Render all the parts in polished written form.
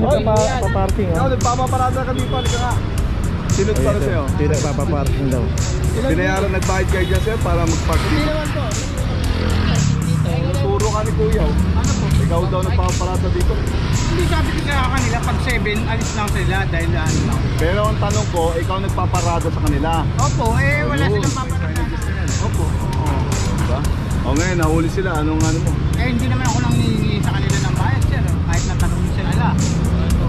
pala yung nagpaparking. Ikaw, nagpapaparada ka dito, halika nga. Sinod para sa'yo. Hindi nagpapaparking daw. Binayaran, nagbayad kayo dyan sir para mag-parking. Hindi naman po. Turo ka ni Kuya. Ano po? Ikaw daw nagpapaparada dito. Hindi, sabi ko sa kanila, pag 7, alis lang sila dahil ano lang. Pero ang tanong ko, ikaw nagpaparada sa kanila. Opo, wala silang paparada. Opo. Diba? O ngayon, nahuli sila. Anong ano mo? Hindi naman ako lang hihingi sa kanila ng bayad, sir. Kahit natanong sila ala.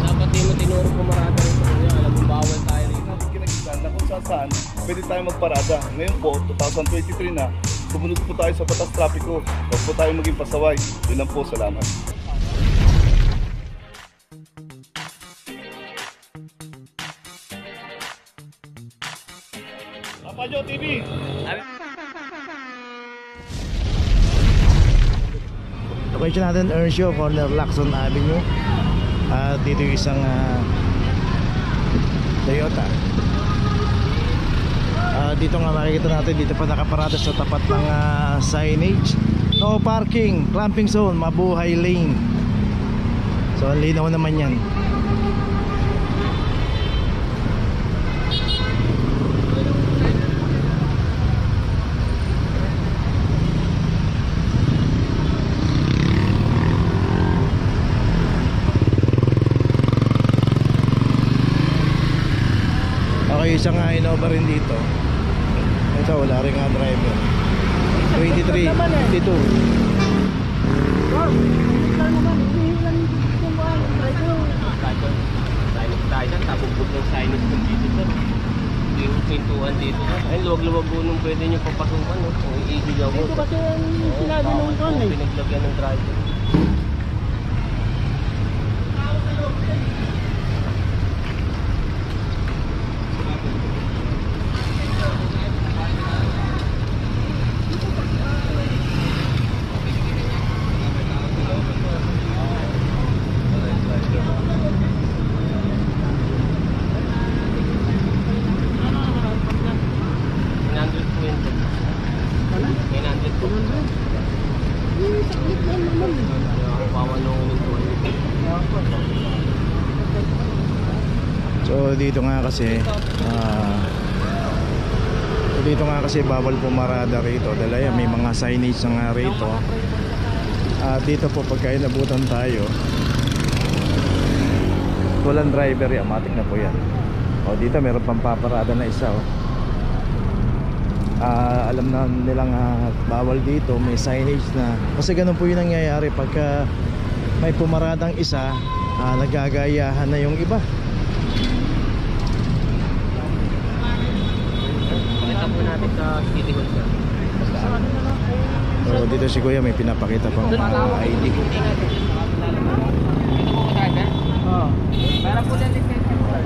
Dapat di mo tinuro pumarada rin sa kanya. Alam mo, bawal tayo rito. Kinagitan na kung saan pwede tayo magparada. Ngayon po, 2023 na, sumunod po tayo sa batas trapiko. Huwag po tayo maging pasaway. Yun lang po, salamat. Papajo TV! Location natin, Earnshaw, corner Lacson Avenue. Dito yung isang Toyota. Dito nga makikita natin, dito pa nakaparada sa tapat ng signage. No parking, clamping zone, mabuhay lane. So ang linaw naman yan. Isang Innova rin dito. Ito wala rin nga driver. 23, 22. Signage tayo dyan, tabugbog ng signage ng dito sir. Hindi yung pintuan dito. Ayun, luwag-luwag po nung pwede nyo papasukan. Kung iigil ako. Dito kasi yung sinabi nung kan eh. Pinaglagyan ng driver. So dito nga kasi bawal pumarada rito dahil may mga signage na nga rito. Dito po pagka inabutan tayo, walang driver yan, matik na po yan. Dito meron pang paparada na isa. Alam na nilang bawal dito, may signage na. Kasi ganun po yung nangyayari pagka may pumaradang isa, nagagayahan na yung iba. Pakita po natin sa City Hall sir. So dito si Kuya may pinapakita pang ID. Ito po ba tayo sir? Oo. Para po lang lisensya po sir.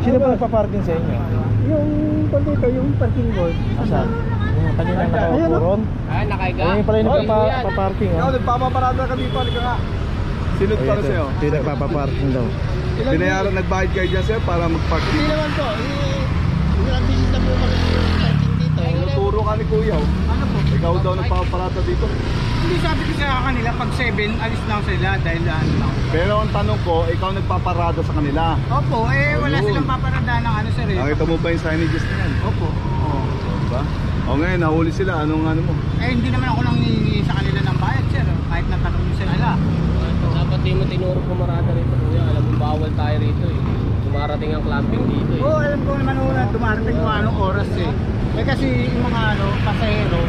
Sino ba nagpa-parking sa inyo? Yung dito, yung parking board. Asan? Yung kanina nakaupuron? Nakaiga? Yung pala yung nagpa-parking. Ikaw, nagpapaparada ka dito, halika nga. Sinod para sa'yo. Ito yung nagpa-parking daw. Binayaran, nagbayad kayo dyan sir para mag-parking. Hindi naman po. Ilang bisis na po kami parking dito. Turo ka ni Kuya. Ano po? Ikaw daw nagpapaparada dito. Hindi, sabi ko sa kanila, pag 7, alis lang sila dahil ano lang. Pero ang tanong ko, ikaw nagpaparada sa kanila. Opo, wala Ayun. silang paparada ng ano sir. Nakita mo ba yung signages na yan? Opo. Diba? O ngayon, nahuli sila. Anong ano mo? Hindi naman ako lang hihingi sa kanila ng bayad sir. Kahit natanong nyo sila ala. Dapat di mo tinuro pumarada rito kuya. Alam mo, bawal tayo rito eh. Dumarating ang clamping dito eh. Oo, alam ko naman una, dumarating kung anong oras eh. Kasi yung mga pasahero,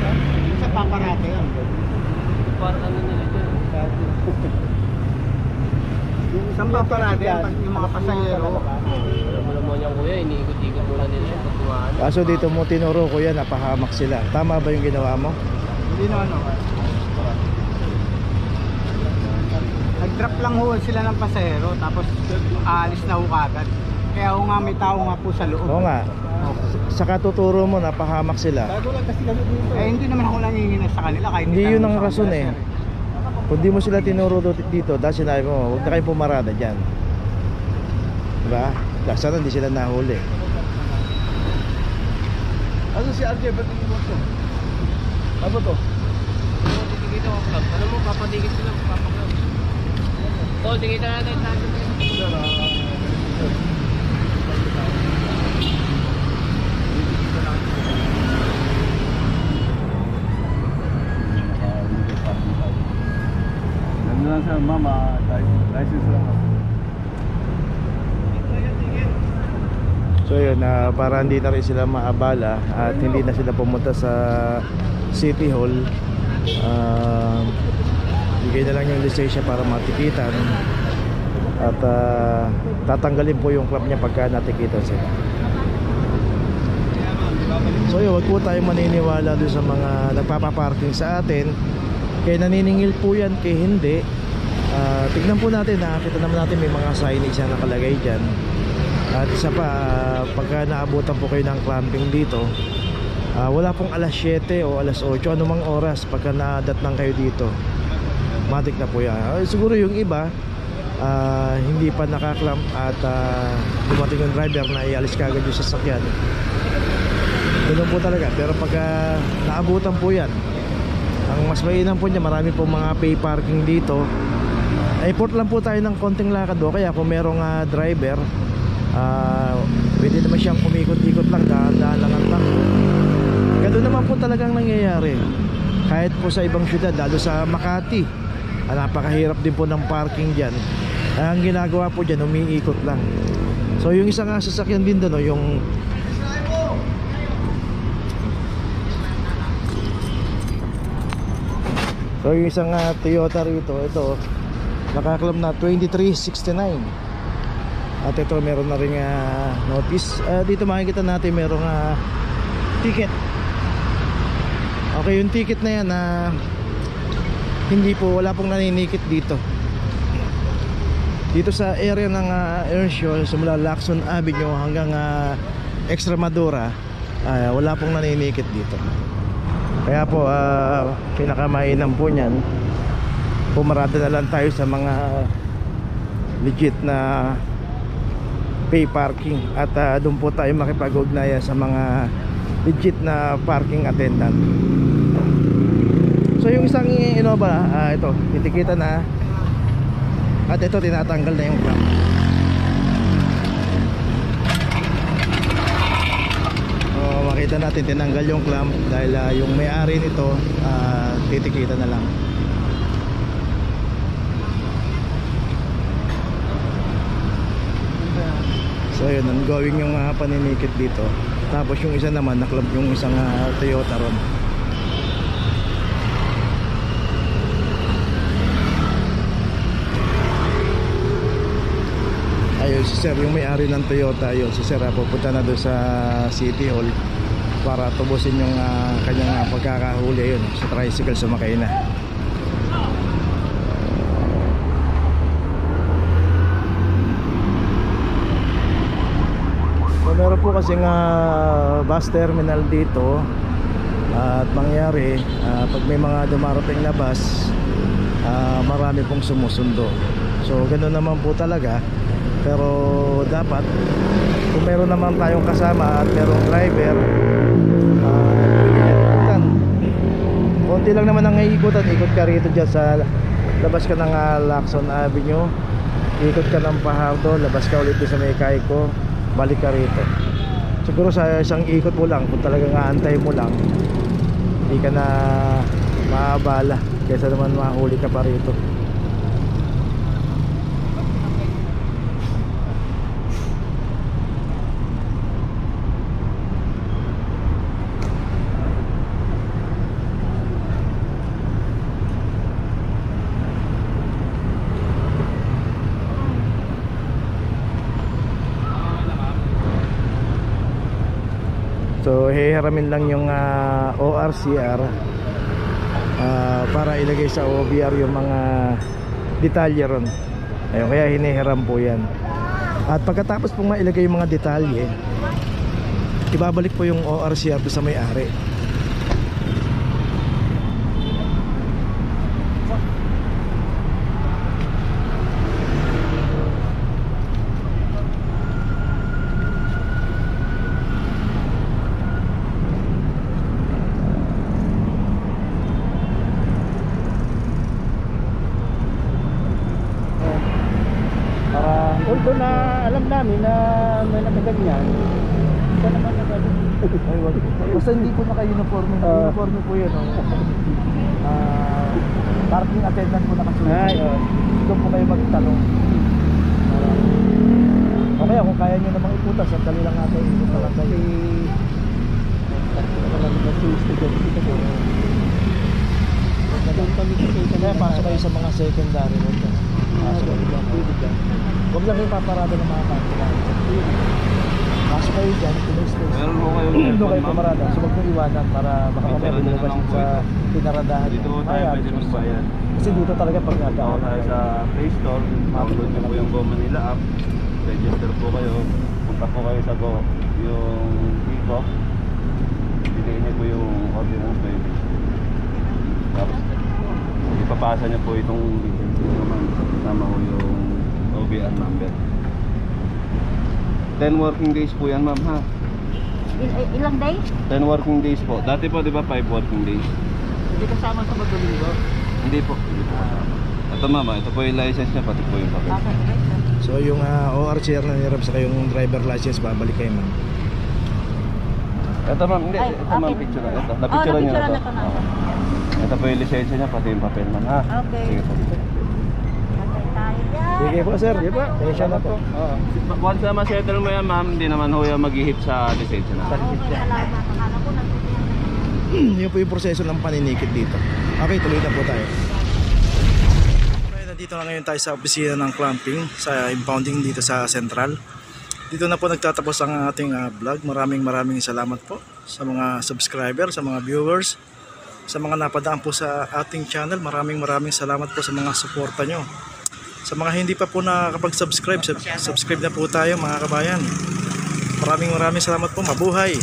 sa paparate yan. Parang ano nila dyan. Sa paparate yan, yung mga pasahero. Alam mo naman yan kuya, iniikot-ikot muna nila yung pagkuhaan. Kaso dito mo tinuro Kuya, napahamak sila. Tama ba yung ginawa mo? Hindi na ano. Nag-drop lang ho sila ng pasahero, tapos aalis na ho kagad. Kaya ho nga may tao nga po sa loob. Oo nga. Sa katuturo mo, napahamak sila. Bago lang kasi kami dito. Hindi naman ako lang hihingi sa kanila kahit Hindi yun ang sa rason kanila, eh. sir. Kung di mo sila tinuro dito, dahil sinabi mo, huwag na kayong pumarada dyan. Diba? Sana hindi sila nahuli. Ano si RJ? Ba't hindi mo ito? Ano to? Dikit ako club. Alam mo, papadikit sila, papaklam. Tol, dikit na natin sa atin. Ano lang sa mama, license lang ako. So yun, para hindi na rin sila maabala at hindi na sila pumunta sa City Hall, bigay na lang yung lisensya para matikitan at tatanggalin po yung club niya pagka natikitan sila. So yun, wag po tayong maniniwala doon sa mga nagpapaparking sa atin. Kaya naniningil po yan, kaya hindi. Tignan po natin, nakakita naman natin may mga signage na nakalagay dyan. At isa pa, pagka naabutan po kayo ng clamping dito, wala pong alas 7 o alas 8, anumang oras pagka nadatnang kayo dito, matik na po yan. Siguro yung iba, hindi pa nakaklamp at dumating yung driver na ialis kagad yung sasakyan. Ganun po talaga. Pero pagka naabutan po yan, ang mas mainam po niya, marami po mga pay parking dito. Import lang po tayo ng konting lakad o kaya kung merong driver, pwede naman siyang umikot-ikot lang, dahan-dahan lang ang takbo. Ganoon naman po talagang nangyayari kahit po sa ibang syudad, lalo sa Makati. Napakahirap din po ng parking dyan. Ang ginagawa po dyan, umiikot lang. So yung isang sasakyan din doon, yung isang Toyota rito, ito nakaklab na 2369. At ito meron na ring notice. Dito makikita natin merong ticket. Okay, yung ticket na yan hindi po, wala pong naninikit dito. Dito sa area ng Earnshaw, simula Lacson Avenue hanggang Extremadura, wala pong naninikit dito. Kaya po pinakamainam po niyan, pumarada na lang tayo sa mga legit na pay parking at doon po tayo makipag-ugnayan sa mga legit na parking attendant. So yung isang Innova, ito, titikita na at ito tinatanggal na yung clamp. Makita natin tinanggal yung clamp dahil yung may-ari nito titikita na lang. So yun, ongoing yung paninikit dito. Tapos yung isa naman naklab yung isang Toyota ron. Ayun si sir, yung may-ari ng Toyota, ayun si sir, pupunta na doon sa City Hall para tubusin yung kanyang pagkakahuli yun sa tricycle, sumakay na. So, meron po kasing bus terminal dito at mangyari pag may mga dumarating na bus, marami pong sumusundo. So ganoon naman po talaga. Pero dapat kung meron naman tayong kasama at merong driver, konti lang naman ang iikutan. Ikot ka rito dyan sa labas ka ng Lacson Avenue, ikot ka ng Fajardo, labas ka ulit sa may Cayco, balik ka rito. Siguro sa isang ikot mo lang, kung talagang aantay mo lang, hindi ka na maabala kaysa naman mahuli ka pa rito. So hihiramin lang yung ORCR para ilagay sa OBR yung mga detalye ron. Ayun, kaya hinihiram po yan. At pagkatapos pong mailagay yung mga detalye, ibabalik po yung ORCR sa may-ari. Although na alam namin na may nakaganyan, ito naman na gano'n. Ay, wag. Basta hindi po naka-uniform. Uniform po yun. Parking attendant po nakasulat. Ay, oh. Doon po kayo magtanong. Okay, kung kaya nyo namang iputas, ang dali lang natin. Ikot na lang kayo. Kaya pasok kayo sa mga secondary road. Pasok kayo dyan. Huwag lang kayo paparada ng mga kanto. Pasok kayo dyan, tuloy-tuloy. Meron po kayo Doon kayo pamarada. So huwag nyo iwanan para baka mamaya lumabas sa pinaradahan. Dito po tayo pwede magbayad. Kasi dito talaga pag Ako nagkakaroon tayo sa Play Store, download nyo po yung Go Manila app, register po kayo, punta po kayo sa Go, yung Vivo, piliin nyo po yung ordinance baby. Tapos, ipapasa nyo po itong details nyo naman, kasama ko yung OBR number. 10 working days po yan ma'am ha? Ilang days? 10 working days po. Dati po di ba 5 working days? Hindi kasama sa Magdalinggo. Hindi po. Hindi po. Ito mama, ito po yung license niya, pati po yung papel. So yung ORCR na nirap sa kayong driver license, babalik kayo ma'am. Ito ma'am, hindi. Ay, Ito ma'am, okay. picture na. Ito, napicture niyo napicturean ito. na to na. Ito po yung lisensya niya, pati yung papel ma'am ha? Okay. Sige po. Patay tayo dyan. Sige po sir, sige po. Pasensya na po. Once na ma-settle mo yan ma'am, hindi naman ho yung mag-ihip sa lisensya na. Okay, salamat. Akala ko nagtitiyan. Yun po yung proseso ng paninikit dito. Okay, tuloy na po tayo. Okay, nandito na ngayon tayo sa opisina ng clamping, sa impounding dito sa Central. Dito na po nagtatapos ang ating vlog. Maraming salamat po sa mga subscriber, sa mga viewers, sa mga napadaan po sa ating channel. Maraming salamat po sa mga suporta nyo. Sa mga hindi pa po nakakapag-subscribe, subscribe na po tayo mga kabayan. Maraming salamat po. Mabuhay!